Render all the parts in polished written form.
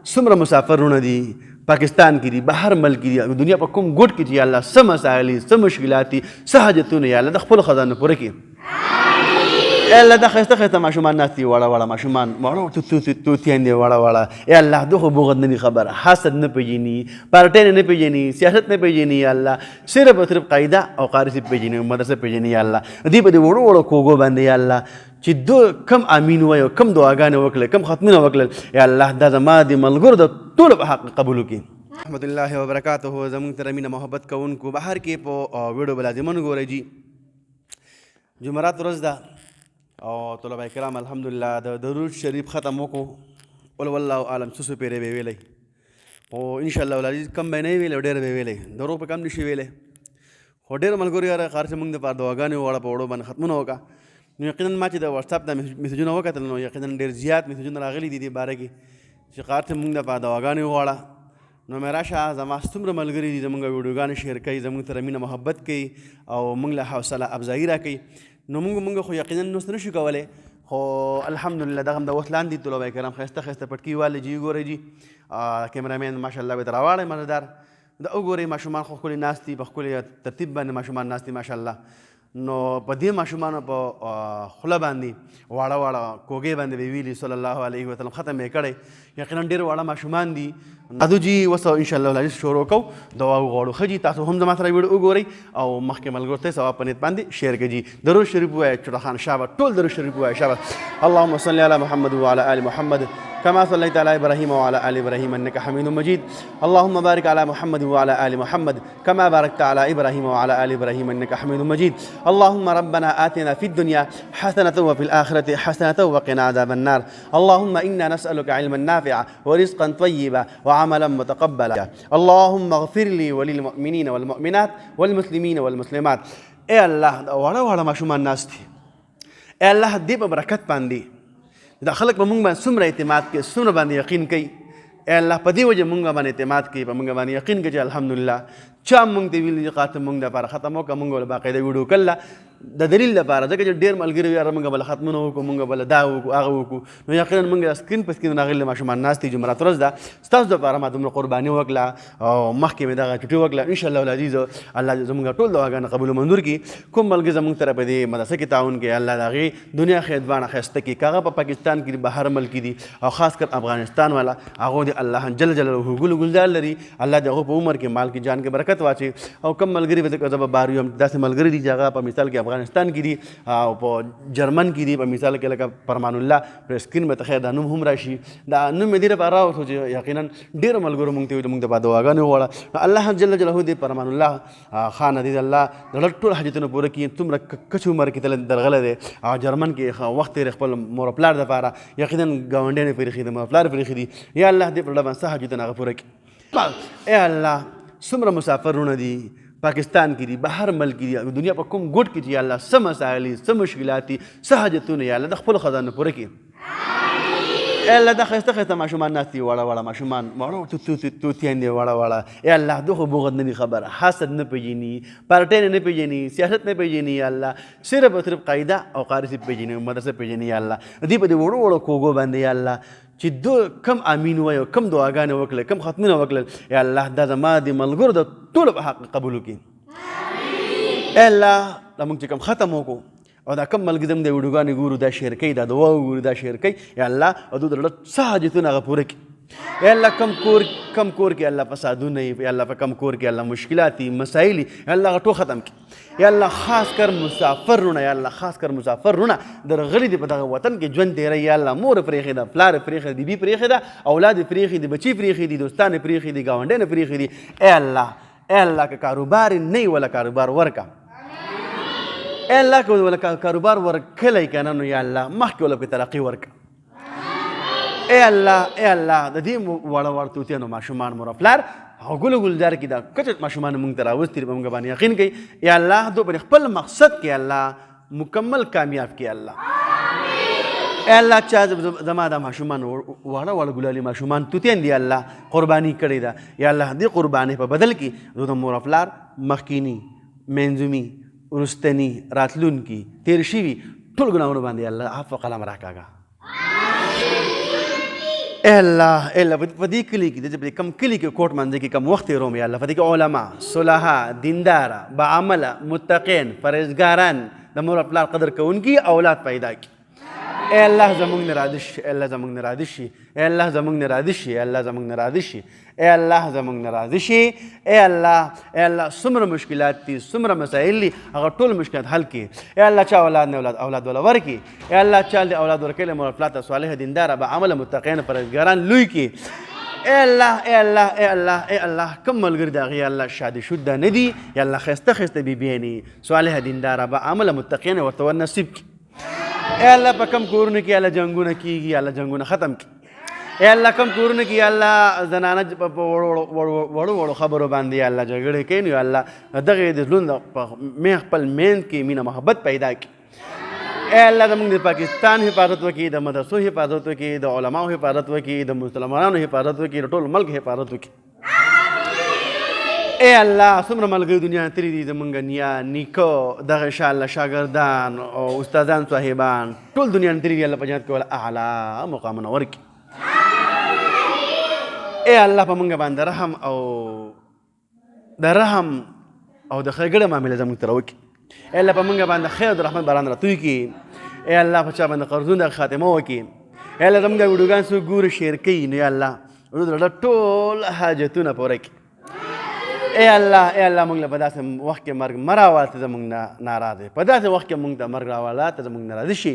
څومره مسافرونه دي پاکستان کې دي بهر ملک دي دنیا په کوم ګوټ کې چې یا الله څه مسایل دي څه مشکلات دي څه حاجتونه یا الله د خپلو خزانو پوره کړي. یا الله دا ښایسته ښایسته ماشومان ناست دي واړه واړه ماشومان واړه توتیان دي واړه واړه یا الله دغه بغض نه دي خبره حسد نه پېژني پارټۍ نه پېژني سیاست نه پېژني یا الله صرف او صرف قاعده او قاري صرف پېژني مدرسه پېژني یا الله دوی په دې وړو وړو کوږو باندې یا الله چې کم امین وایو کم دعاګانې وکړل کم ختمونه وکړل یا الله دا زما د ملګرو د ټولو په حق قبول وکړي. رحمت الله وبرکاته زموږ سره مینه محبت کوونکو بهر کې په ویډیو به لازمن ګورئ جي جمعرات ورځ ده او طلبه کرام الحمدلله د درود شریف ختم وکړو قل والله اعلم څه څه پیرې به ویلی او انشاءالله العزیز کم به نه ویلی ډېر به ویلی دروغ په کم نشي ویلی خو ډېر ملګرو یاره کار چې موږ دپاره دعاګانې وغواړه په وړو باندې ختمونه وکړه نو یقینا ما چې د وټساپ نه میسجونه وکتل نو یقینا ډېر زیات میسجونه راغلي دي دې باره کې چې کار چې موږ دپاره دعاګانې وغواړه نو مې راشه زما څومره ملګري دي زموږ ویډیوګانې شیر کوي زموږ سره مینه محبت کوي او موږ له حوصله افزایي راکوي نو موږ خو یقینا نو څه نشو کولی خو الحمدلله دغه هم د وخت لاندې طلبه کرام ښایسته ښایسته پټکي والي جي وګورئ جي کیمرامین ماشاءالله به راواړئ مزدار دا وګورئ ماشومان خو ښکلي ناست دي په ښکلي ترتیب باندې ماشومان ناست دي ماشاءالله نو په دې ماشومانو په خوله باندې واړه واړه کوږې باندې به ویلي صلی الله علیه وسلم ختم یې کړی یقینا ډېر واړه ماشومان دي ادو جي اوس انشاءالله العزیز شروع کوو دعا وغواړو ښه جي تاسو هم زما سره ویډیو وګورئ او مخکې ملګرو ته ثواب په نیت باندې شیر کړئ جي درود شریف ووایه چوټه خان شابه ټول درود شریف ووایه شابه اللهم صل علی محمد وعلى آل محمد كما صليت على إبراهيم وعلى آل إبراهيم إنك حميد مجيد اللهم بارك على محمد وعلى آل محمد كما باركت على إبراهيم وعلى آل إبراهيم إنك حميد مجيد اللهم ربنا آتنا في الدنيا حسنة وفي الآخرة حسنة وقنا عذاب النار اللهم إنا نسألك علما نافعا ورزقا طيبا وعملا متقبلا اللهم اغفر لي وللمؤمنين والمؤمنات والمسلمين والمسلمات اے الله واړه واړه ماشومان ناست دي اے الله دې په برکت باندې دا خلک په موږ باندې څومره اعتماد کوي څومره باندې یقین کوي اے الله په دې وجه موږ باندې اعتماد کوي په موږ باندې یقین کوي چې الحمدلله چا موږ ته ویلي چې قاته موږ دپاره ختم وکړه موږ به باقاعده ویډیو کله د دلیل لپاره ځکه چې ډېر ملګري یاره موږ بله ختمونه وکړو موږ بله دا وکړو هغه وکړو نو یقینا موږ سکرین په سکرین راغلي ماشومان ناست دي جمعرات ورځ ده ستاسو دپاره ما دومره قرباني وکړه او مخکې مې دغه چوټي وکړه انشاءالله العزیز الله زموږ ټول دعاګانې قبول و منظور کړي کوم ملګري زموږ سره په دې مدرسه کې تعاون کوي الله د هغې دنیا خیدبانه ښایسته کړي که هغه په پاکستان کې دي بهر ملک دي او خاص کر افغانستان والا هغو د الله جل جلاله ګل ګلزار لري الله د هغو په عمر کې مال کې جان کې برکت واچي او کم ملګري به زه به بار یم داسې ملګري دي چې هغه په مثال کې افغانستان کې دي او په جرمن کې دي په مثال کې لکه فرمان الله پر سکرین به ته خیر دا نوم هم راشي دا نوم مې دې لپاره راوښو چې یقینا ډېرو ملګرو موږ ته ویل موږ دپاره دعاګانې وغواړه الله جل جلاله دې فرمان الله خان دې الله د ټول حاجتونه پوره کړي څومره کچ عمر کې تل درغلی دی او جرمن کې وخت تېرې خپل مور او پلار دپاره یقینا ګاونډیانې پرې ایښي دي مور او پلار پرې ایښي دي یا الله دې په ډله باندې څه حاجتونه هغه پوره کړي ای الله څومره مسافرونه دي پاکستان کې دي بهر ملک دي دنیا په کوم ګوټ کې چې یا الله څه مسایل دي څه مشکلات دي څه حاجتونه یا الله د خپلو خزانو پوره کړي ای الله دا ښایسته ښایسته ماشومان ناست دي واړه واړه ماشومان واړه توتیان دي واړه واړه ای الله دغه بغض نه دي خبره حسد نه پېژني پارټۍ نه پېژني سیاست نه پېژني یا الله صرف او صرف قاعده او قاري صرف پېژني مدرسه پېژني یا الله دوی په دې وړو وړو کوږو باندې یا الله چې کم امین وایو کم دعاګانې وکړل کم ختمونه وکړل یا الله دا زما د ملګرو د ټولو په حق قبول وکړي ای الله دا موږ چې کم ختم وکړو او دا کم ملګري زموږ د ویډیوګانې ګورو دا شیر کوي دا دعا وګورو دا شیر کوي یا الله او دوی د زړه څه حاجتونه هغه پوره کړي یا الله کم کور کې الله فسادونه یا الله په کم کور کې الله مشکلات مسایل یا الله ټول ختم کړي یا الله خاص کر مسافرونه یا الله خاص کر مسافرونه درغلي دي په دغه وطن کې ژوند تېروي یا الله مور پرېښې ده پلار پرېښې ده بیبي پرېښې ده اولاد پرېښې دي بچي پرېښې دي دوستان پرېښې دي ګاونډیان پرېښې دي ای الله که کاروبار نه وي ولا کاروبار ورکه ای الله که ولا کاروبار ورکلی که نه نو یا الله مخکې ولا پکې ترقي ورکه ای الله د دې واړه واړه توتیانو ماشومان مور او پلار هغه ګلو ګلزار کې دا کچت ماشومان موږ ته راوستي دي په موږ باندې یقین کوي یا الله دوی په خپل مقصد کې الله مکمل کامیاب کړي الله ای الله چا زما دا ماشومان واړه واړه ګلالي ماشومان توتیان دي الله قرباني کړې ده یا الله دې قربانۍ په بدل کې دوی د مور او پلار مخکیني منځمي وروستني راتلونکي تېر شوي ټول ګناهونه باندې الله عفو قلم راکاږه اے الله په دې کلي کې د کم کلي کې کوټ منځ کې کم وخت روم یا الله په دې کې علما صلحا دیندار با عمل متقین پرهیزګاران د مور خپل قدر کوونکی اولاد پیدا کی اے الله زمونږ نه راضي شي اے الله زمونږ نه راضي شي اے الله زمونږ نه راضي شي اے الله زمونږ نه راضي شي اے الله زمونږ نه راضي شي اے الله څومره مشکلات دي څومره مسایل دي هغه ټول مشکلات حل کړي اے الله چا اولاد نه اولاد ولا ورکړي اے الله چا دې اولاد ورکړي مور خپل صالح دیندار با عمل متقین پرهیزګاران لوی کړي اے الله کم ملګری د هغې الله شادي شده نه دي یا الله ښایسته بیبیانې صالح دینداره با عمله متقینه ورته ورنصیب کړي اے الله په کم کورونو کې الله جنګونه کېږي الله جنګونه ختم کړي اے الله کم کورونو کې الله زنانه په وړو خبرو باندې الله جګړې کوي نو الله دغې د ژوند په خپل مین کې مینه محبت پیدا کړي اے الله زموږ د پاکستان حفاظت وکړي د مدرسو حفاظت وکړي د علماو حفاظت وکړي د مسلمانانو حفاظت وکړي د ټول ملک حفاظت وکړي اے الله څومره ملګري دنیا تللي دي زموږ نیا نیکه دغه انشاءالله شاګردان او استادان صاحبان ټول دنیا تللي دي الله په جنت کې ولا اعلی مقامونه ورکړي اے الله په موږ باندې رحم او د ښېګړې معامله زموږ سره وکړي اے الله په موږ باندې خیر د رحمت باران راتوي کړي اے الله په چا باندې قرضونه خاتمه وکړي اے الله زموږ ویډیوګان څوک ګوري شیر کوي نو یا الله ټول حاجتونه پوره کړي اے الله موږ له په داسې وخت کې مرګ مه راوله ته زموږ نه ناراضه په داسې وخت کې موږ ته مرګ راوله ته زموږ نه راضي شي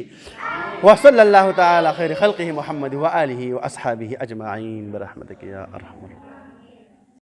وصلى الله تعالى خير خلقه محمد وآله وأصحابه أجمعين برحمتك يا أرحم الراحمين